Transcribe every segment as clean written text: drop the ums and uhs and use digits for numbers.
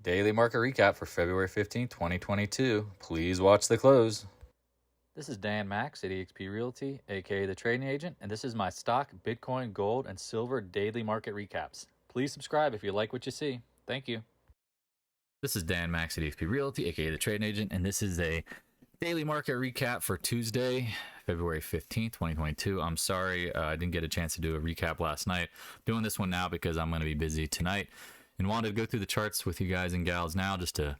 Daily market recap for February 15, 2022. Please watch the close. This is Dan Max at EXP Realty, aka the Trading Agent, and this is my stock, Bitcoin, gold, and silver daily market recaps. Please subscribe if you like what you see. Thank you. This is Dan Max at EXP Realty, aka the Trading Agent, and this is a daily market recap for Tuesday, February 15th, 2022. I'm sorry I didn't get a chance to do a recap last night. I'm doing this one now because I'm going to be busy tonight and wanted to go through the charts with you guys and gals now just to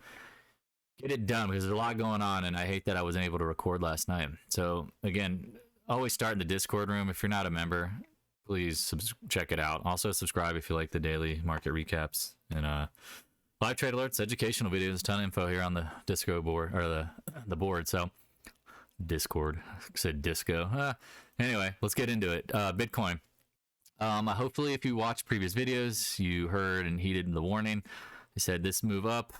get it done because there's a lot going on and I hate that I wasn't able to record last night. So again, always start in the Discord room. If you're not a member, please check it out. Also subscribe if you like the daily market recaps and live trade alerts, educational videos, ton of info here on the Disco board or the board. So Discord, I said disco. Anyway, let's get into it. Bitcoin. Hopefully if you watched previous videos, you heard and heeded the warning. I said this move up,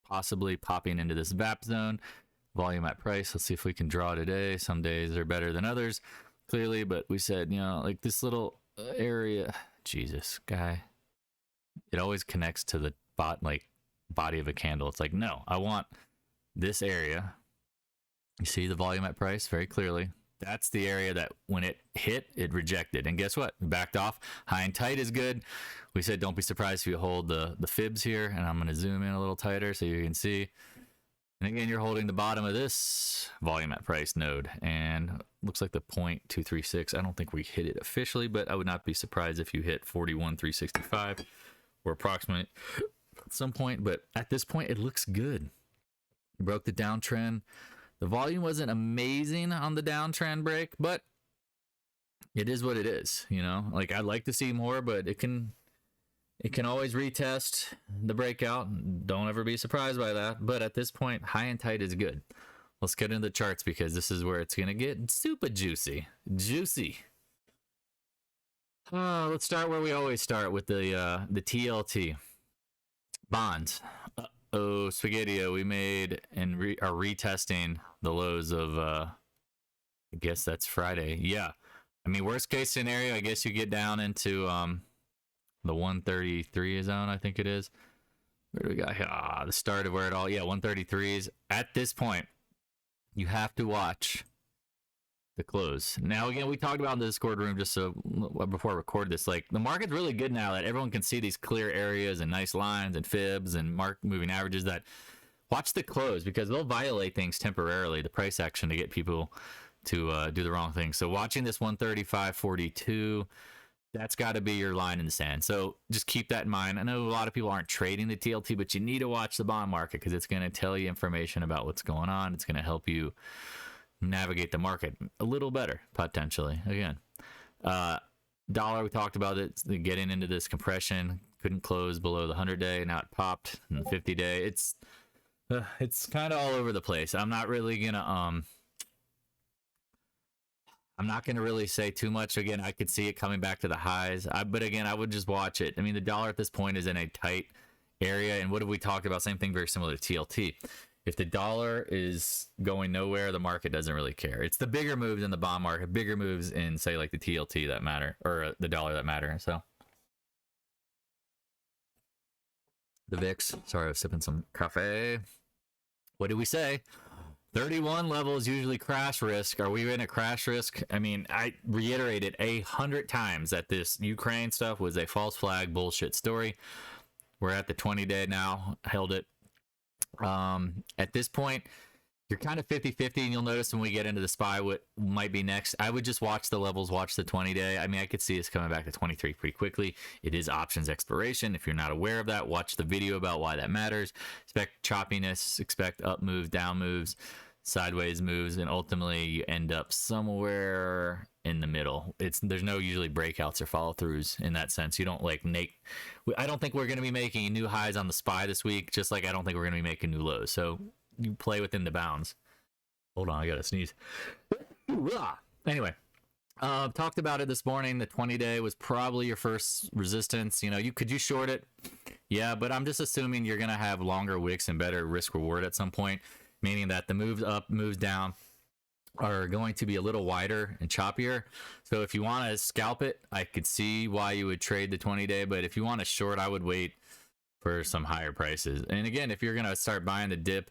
possibly popping into this VAP zone, volume at price. Let's see if we can draw today. Some days are better than others, clearly, but we said, you know, like this little area, Jesus, guy, it always connects to the body of a candle. It's like, no, I want this area. You see the volume at price very clearly. That's the area that when it hit, it rejected. And guess what? We backed off. High and tight is good. We said don't be surprised if you hold the fibs here. And I'm going to zoom in a little tighter so you can see. And again, you're holding the bottom of this volume at price node. And looks like the 0.236. I don't think we hit it officially, but I would not be surprised if you hit 41,365 or approximately at some point. But at this point, it looks good. We broke the downtrend. The volume wasn't amazing on the downtrend break, but it is what it is, you know? Like, I'd like to see more, but it can always retest the breakout. Don't ever be surprised by that. But at this point, high and tight is good. Let's get into the charts because this is where it's going to get super juicy. Juicy. Let's start where we always start with the TLT. Bonds. Oh, Spaghetti-O, we made and are retesting the lows of, I guess that's Friday. Yeah. I mean, worst case scenario, I guess you get down into the 133 zone, I think it is. Where do we got here? The start of where it all, yeah, 133s. At this point, you have to watch the close. Now, again, we talked about in the Discord room just so before I record this, like the market's really good now that everyone can see these clear areas and nice lines and fibs and moving averages. That watch the close because they'll violate things temporarily, the price action, to get people to do the wrong thing. So watching this 135.42, that's got to be your line in the sand. So just keep that in mind. I know a lot of people aren't trading the TLT, but you need to watch the bond market because it's going to tell you information about what's going on. It's going to help you navigate the market a little better potentially. Again, dollar, we talked about it, getting into this compression, couldn't close below the 100-day, now it popped in the 50-day. It's kind of all over the place. I'm not gonna really say too much. Again, I could see it coming back to the highs, but again, I would just watch it. I mean, the dollar at this point is in a tight area, and what have we talked about? Same thing, very similar to TLT. If the dollar is going nowhere, the market doesn't really care. It's the bigger moves in the bond market, bigger moves in, say, like the TLT that matter, or the dollar that matter. So the VIX, sorry, I was sipping some cafe. What did we say? 31 level is usually crash risk. Are we in a crash risk? I mean, I reiterated 100 times that this Ukraine stuff was a false flag bullshit story. We're at the 20-day now, held it. At this point, you're kind of 50-50, and you'll notice when we get into the SPY what might be next. I would just watch the levels, watch the 20-day. I mean, I could see us coming back to 23 pretty quickly. It is options expiration. If you're not aware of that, watch the video about why that matters. Expect choppiness, expect up moves, down moves, sideways moves, and ultimately you end up somewhere in the middle. There's no usually breakouts or follow-throughs in that sense. You don't I don't think we're going to be making new highs on the SPY this week, just like I don't think we're going to be making new lows. So you play within the bounds. Hold on, I gotta sneeze. Anyway, talked about it this morning. The 20-day was probably your first resistance. You know, could you short it? Yeah, but I'm just assuming you're going to have longer wicks and better risk reward at some point, meaning that the moves up, moves down are going to be a little wider and choppier. So if you want to scalp it, I could see why you would trade the 20-day, but if you want to short, I would wait for some higher prices. And again, if you're going to start buying the dip,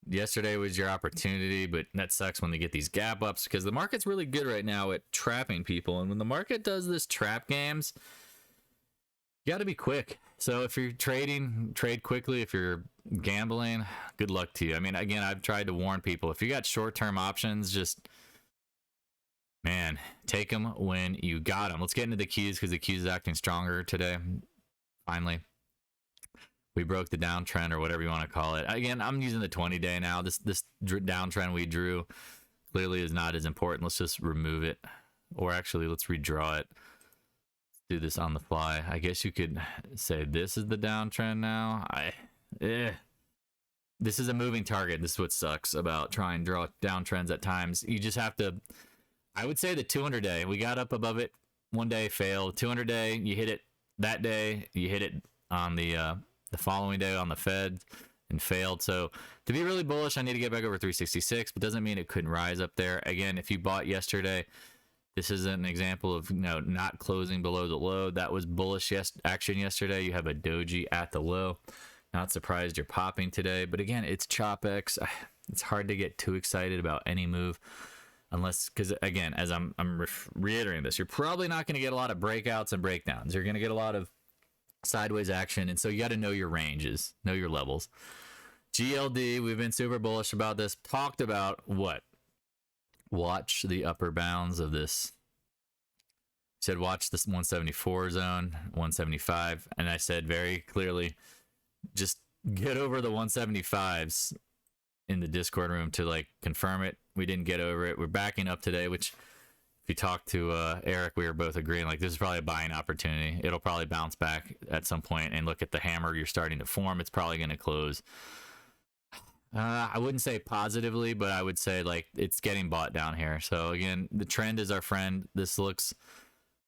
yesterday was your opportunity, but that sucks when they get these gap ups, because the market's really good right now at trapping people. And when the market does this trap games, you got to be quick. So if you're trading, trade quickly. If you're gambling, good luck to you. I mean, again, I've tried to warn people, if you got short-term options, just, man, take them when you got them. Let's get into the Qs, because the Qs is acting stronger today. Finally, we broke the downtrend, or whatever you want to call it. Again, I'm using the 20-day now. This downtrend we drew clearly is not as important. Let's just remove it, or actually, let's redraw it. Do this on the fly. I guess you could say this is the downtrend now. This is a moving target. This is what sucks about trying to draw downtrends at times. You just have to, I would say the 200-day, we got up above it one day, failed. 200-day, you hit it that day, you hit it on the following day on the Fed and failed. So to be really bullish, I need to get back over 366, but doesn't mean it couldn't rise up there. Again, if you bought yesterday, this is an example of, not closing below the low. That was bullish action yesterday. You have a doji at the low. Not surprised you're popping today. But again, it's ChopX. It's hard to get too excited about any move, unless, because again, as I'm reiterating this, you're probably not going to get a lot of breakouts and breakdowns. You're going to get a lot of sideways action, and so you got to know your ranges, know your levels. GLD, we've been super bullish about this. Talked about what? Watch the upper bounds of this. Said watch this 174 zone, 175, and I said very clearly, just get over the 175s in the Discord room to confirm it. We didn't get over it. We're backing up today, which if you talk to Eric, we were both agreeing this is probably a buying opportunity. It'll probably bounce back at some point, and look at the hammer you're starting to form. It's probably going to close. I wouldn't say positively, but I would say it's getting bought down here. So again, the trend is our friend. This looks,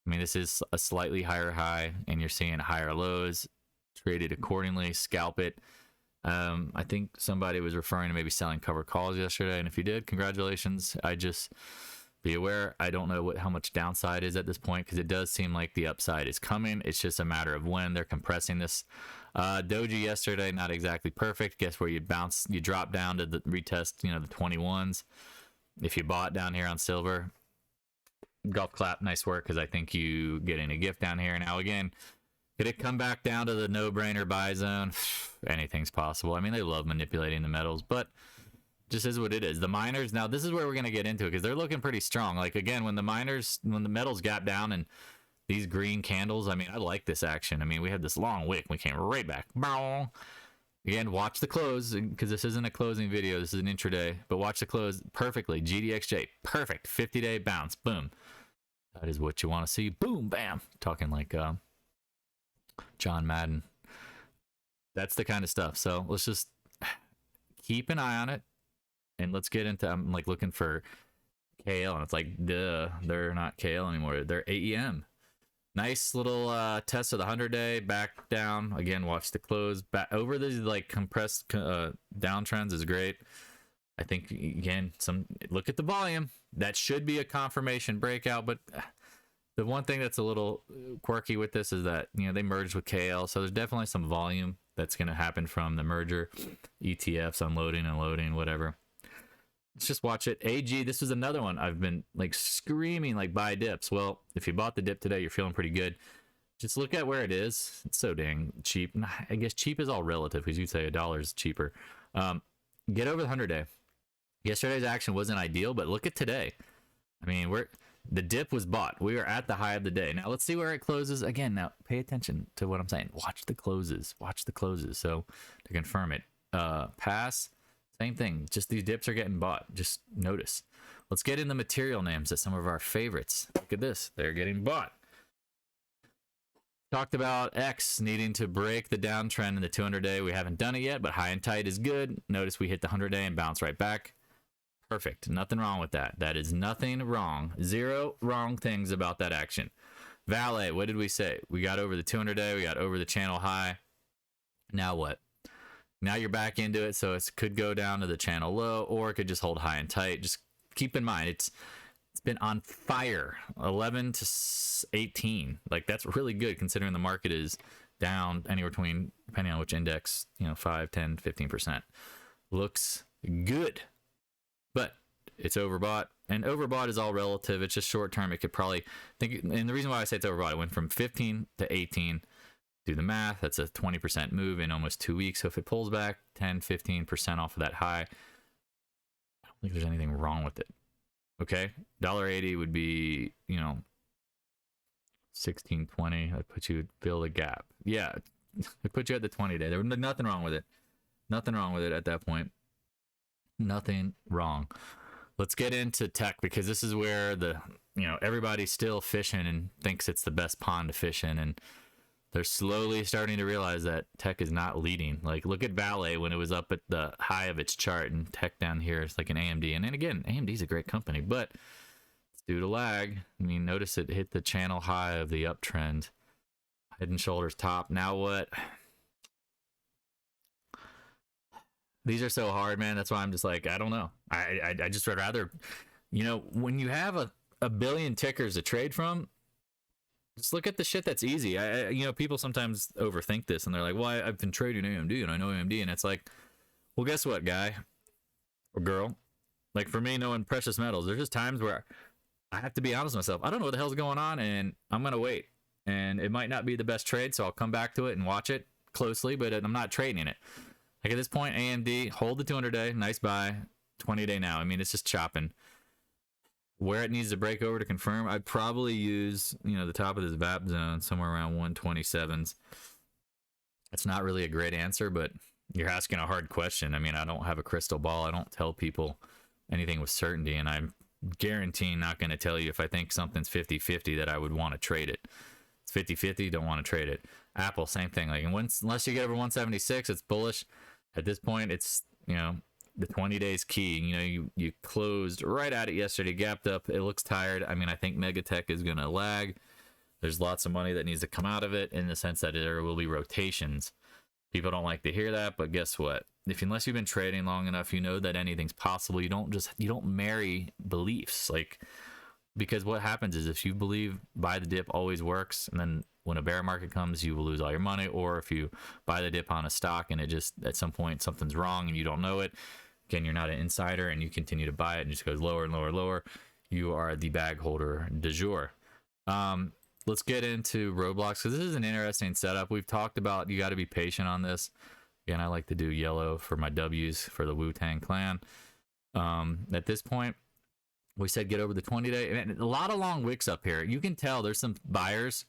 this is a slightly higher high, and you're seeing higher lows. Trade it accordingly, scalp it. I think somebody was referring to maybe selling cover calls yesterday, and if you did, congratulations. I just be aware. I don't know how much downside is at this point, because it does seem like the upside is coming. It's just a matter of when. They're compressing this. Doji yesterday, not exactly perfect. Guess where you drop down to the retest, the 21s. If you bought down here on silver, golf clap, nice work, because I think you getting a gift down here. Now again, could it come back down to the no-brainer buy zone? Anything's possible. They love manipulating the metals, but just is what it is. The miners, now this is where we're going to get into it, because they're looking pretty strong. Again, when the metals gap down and these green candles, I like this action. We had this long wick. We came right back. Again, watch the close, because this isn't a closing video. This is an intraday, but watch the close perfectly. GDXJ, perfect. 50-day bounce. Boom. That is what you want to see. Boom, bam. Talking like John Madden. That's the kind of stuff. So let's just keep an eye on it, and let's get into, I'm looking for KL, and it's duh, they're not KL anymore. They're AEM. Nice little test of the 100-day, back down. Again, watch the close. Back over these compressed downtrends is great. I think, again, look at the volume. That should be a confirmation breakout, but the one thing that's a little quirky with this is that, they merged with KL, so there's definitely some volume that's going to happen from the merger. ETFs unloading and loading, whatever. Let's just watch it. AG, this is another one I've been screaming buy dips. Well, if you bought the dip today, you're feeling pretty good. Just look at where it is. It's so dang cheap. I guess cheap is all relative, because you'd say $1 is cheaper. Get over the 100-day. Yesterday's action wasn't ideal, but look at today. The dip was bought. We are at the high of the day. Now let's see where it closes. Again, now pay attention to what I'm saying. Watch the closes. Watch the closes. So to confirm it, PAAS. Same thing, just these dips are getting bought. Just notice. Let's get in the material names at some of our favorites. Look at this, they're getting bought. Talked about X needing to break the downtrend in the 200-day. We haven't done it yet, but high and tight is good. Notice we hit the 100-day and bounce right back. Perfect, nothing wrong with that. That is nothing wrong. Zero wrong things about that action. VALE, what did we say? We got over the 200-day, we got over the channel high. Now what? Now you're back into it, so it could go down to the channel low, or it could just hold high and tight. Just keep in mind, it's been on fire, 11 to 18. That's really good considering the market is down anywhere between, depending on which index, 5, 10, 15%. Looks good, but it's overbought, and overbought is all relative. It's just short term. It could probably think, and the reason why I say it's overbought, it went from 15 to 18. Do the math. That's a 20% move in almost 2 weeks. So if it pulls back 10, 15% off of that high, I don't think there's anything wrong with it. Okay, $1.80 would be, 16.20. That puts you, fill the gap. Yeah, it put you at the 20-day. There was nothing wrong with it. Nothing wrong with it at that point. Nothing wrong. Let's get into tech, because this is where everybody's still fishing and thinks it's the best pond to fish in, and they're slowly starting to realize that tech is not leading. Like, look at VALE when it was up at the high of its chart, and tech down here is like an AMD. And then again, AMD's a great company, but it's due to lag. I mean, notice it hit the channel high of the uptrend. Head and shoulders top. Now what? These are so hard, man. That's why I'm just like, I don't know. I just would rather, when you have a billion tickers to trade from, just look at the shit that's easy. People sometimes overthink this, and they're like, well, I've been trading AMD and I know AMD, and it's like, well, guess what, guy or girl? Like, for me, knowing precious metals, there's just times where I have to be honest with myself. I don't know what the hell's going on, and I'm going to wait. And it might not be the best trade, so I'll come back to it and watch it closely, but I'm not trading it. Like, at this point, AMD, hold the 200-day, nice buy, 20-day now. I mean, it's just chopping. Where it needs to break over to confirm, I'd probably use, the top of this VAP zone, somewhere around 127s. It's not really a great answer, but you're asking a hard question. I mean, I don't have a crystal ball. I don't tell people anything with certainty, and I'm guaranteeing not going to tell you if I think something's 50-50 that I would want to trade it. It's 50-50, don't want to trade it. Apple, same thing. Like, unless you get over 176, it's bullish. At this point, it's, the 20 days key. You closed right at it yesterday, gapped up. It looks tired. I mean, I think Megatech is going to lag. There's lots of money that needs to come out of it, in the sense that there will be rotations. People don't like to hear that, but guess what? Unless you've been trading long enough, you know that anything's possible. You don't marry beliefs. Like, because what happens is, if you believe buy the dip always works, and then when a bear market comes, you will lose all your money. Or if you buy the dip on a stock and it just, at some point, something's wrong and you don't know it, again, you're not an insider, and you continue to buy it and it just goes lower and lower and lower, you are the bag holder du jour. Let's get into Roblox, because this is an interesting setup. We've talked about, you got to be patient on this. Again, I like to do yellow for my W's for the Wu-Tang Clan. At this point, we said get over the 20-day. And a lot of long wicks up here. You can tell there's some buyers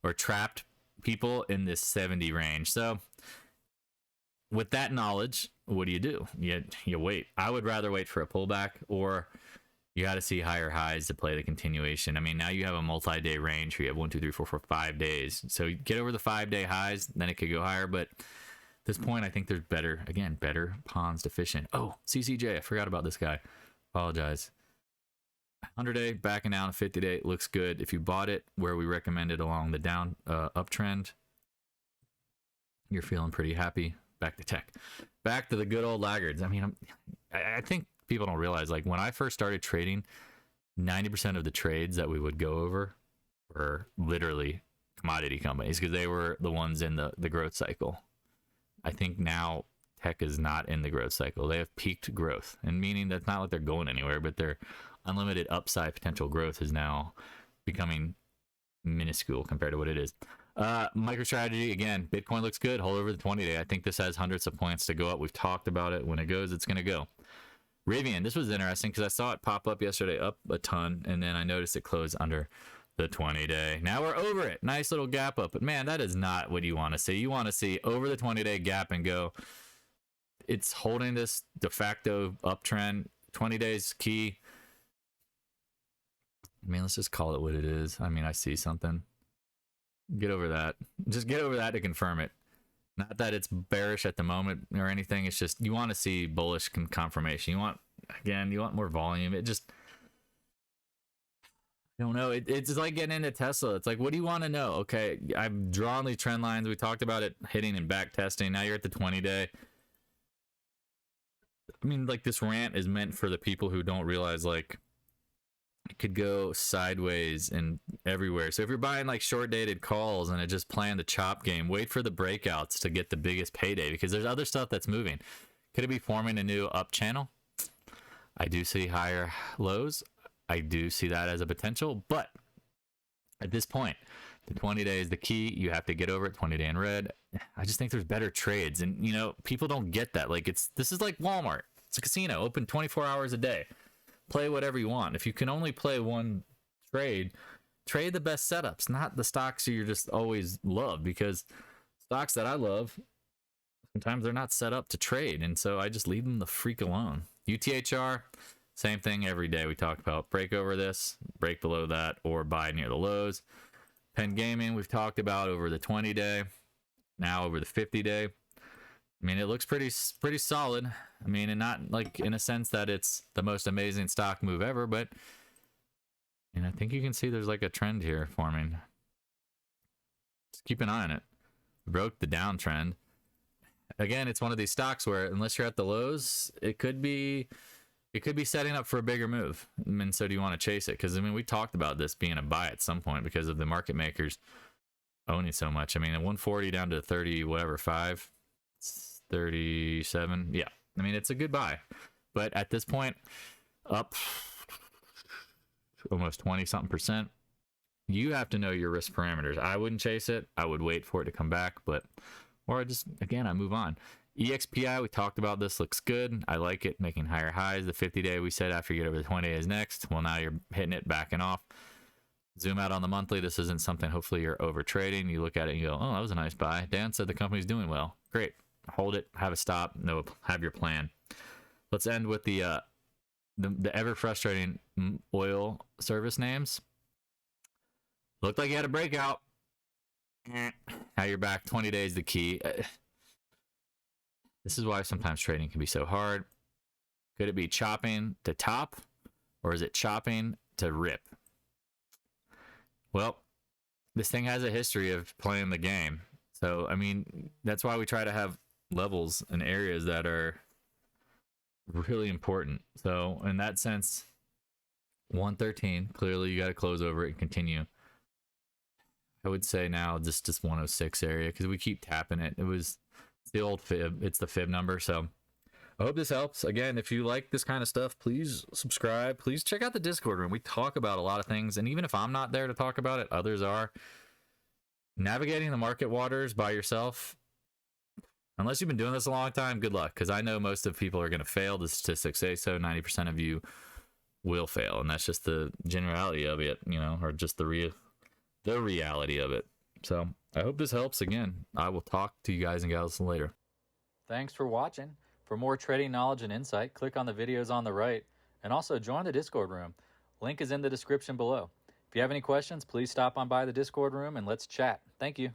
or trapped people in this 70 range. So with that knowledge, what do? You wait. I would rather wait for a pullback, or you got to see higher highs to play the continuation. I mean, now you have a multi-day range where you have 1, 2, 3, 4, 5 days. So you get over the 5-day highs, then it could go higher. But at this point, I think there's better ponds to fish in. Oh, CCJ, I forgot about this guy. Apologize. 100-day backing down, 50-day looks good. If you bought it where we recommended along the down uptrend, you're feeling pretty happy. Back to tech, back to the good old laggards. I mean, I think people don't realize, like, when I first started trading, 90% of the trades that we would go over were literally commodity companies, because they were the ones in the growth cycle. I think now tech is not in the growth cycle. They have peaked growth, and meaning that's not like they're going anywhere, but their unlimited upside potential growth is now becoming minuscule compared to what it is. MicroStrategy, again, Bitcoin looks good. Hold over the 20-day. I think this has hundreds of points to go up. We've talked about it. When it goes, it's going to go. RIVN, this was interesting because I saw it pop up yesterday up a ton, and then I noticed it closed under the 20-day. Now we're over it. Nice little gap up. But man, that is not what you want to see. You want to see over the 20-day gap and go. It's holding this de facto uptrend. 20 days key. I mean, let's just call it what it is. I mean, I see something. Get over that. Just get over that to confirm it. Not that it's bearish at the moment or anything. It's just you want to see bullish confirmation. You want more volume. It just, I don't know. It's like getting into Tesla. It's like, what do you want to know? Okay, I've drawn these trend lines. We talked about it hitting and back testing. Now you're at the 20-day. I mean, like, this rant is meant for the people who don't realize, like, it could go sideways and everywhere. So if you're buying like short dated calls and just playing the chop game, wait for the breakouts to get the biggest payday, because there's other stuff that's moving. Could it be forming a new up channel? I do see higher lows. I do see that as a potential, but at this point, the 20-day is the key. You have to get over it. 20-day in red. I just think there's better trades, and you know, people don't get that. Like, this is like Walmart. It's a casino, open 24 hours a day. Play whatever you want. If you can only play one trade, trade the best setups, not the stocks you're just always love, because stocks that I love, sometimes they're not set up to trade, and so I just leave them the freak alone. UTHR, same thing every day. We talk about break over this, break below that, or buy near the lows. PENN Gaming, we've talked about over the 20-day, now over the 50-day. I mean, it looks pretty solid. I mean, and not like in a sense that it's the most amazing stock move ever, but and I think you can see there's like a trend here forming. Just keep an eye on it. Broke the downtrend. Again, it's one of these stocks where unless you're at the lows, it could be setting up for a bigger move. I mean, so do you want to chase it? Because I mean, we talked about this being a buy at some point because of the market makers owning so much. I mean, at 140 down to 30, whatever, 5, 37. Yeah, I mean, it's a good buy. But at this point, up almost 20-something%. You have to know your risk parameters. I wouldn't chase it. I would wait for it to come back, or I just, again, I move on. EXPI, we talked about this, looks good. I like it, making higher highs. The 50-day, we said after you get over the 20 is next. Well, now you're hitting it, backing off. Zoom out on the monthly. This isn't something hopefully you're over trading. You look at it and you go, oh, that was a nice buy. Dan said the company's doing well. Great. Hold it, have a stop, no, have your plan. Let's end with the ever frustrating oil service names. Looked like you had a breakout. Now you're back. 20 days the key. This is why sometimes trading can be so hard. Could it be chopping to top, or is it chopping to rip? Well, this thing has a history of playing the game. So, I mean, that's why we try to have levels and areas that are really important. So, in that sense, 113, clearly you got to close over it and continue. I would say now just 106 area, because we keep tapping it. It's the old fib. It's the fib number. So I hope this helps. Again, if you like this kind of stuff, please subscribe. Please check out the Discord room. We talk about a lot of things, and even if I'm not there to talk about it, others are. Navigating the market waters by yourself, unless you've been doing this a long time, good luck, because I know most of people are going to fail. The statistics say so. 90% of you will fail, and that's just the generality of it, you know, or just the reality of it. So I hope this helps. Again, I will talk to you guys and gals later. Thanks for watching. For more trading knowledge and insight, click on the videos on the right, and also join the Discord room. Link is in the description below. If you have any questions, please stop on by the Discord room and let's chat. Thank you.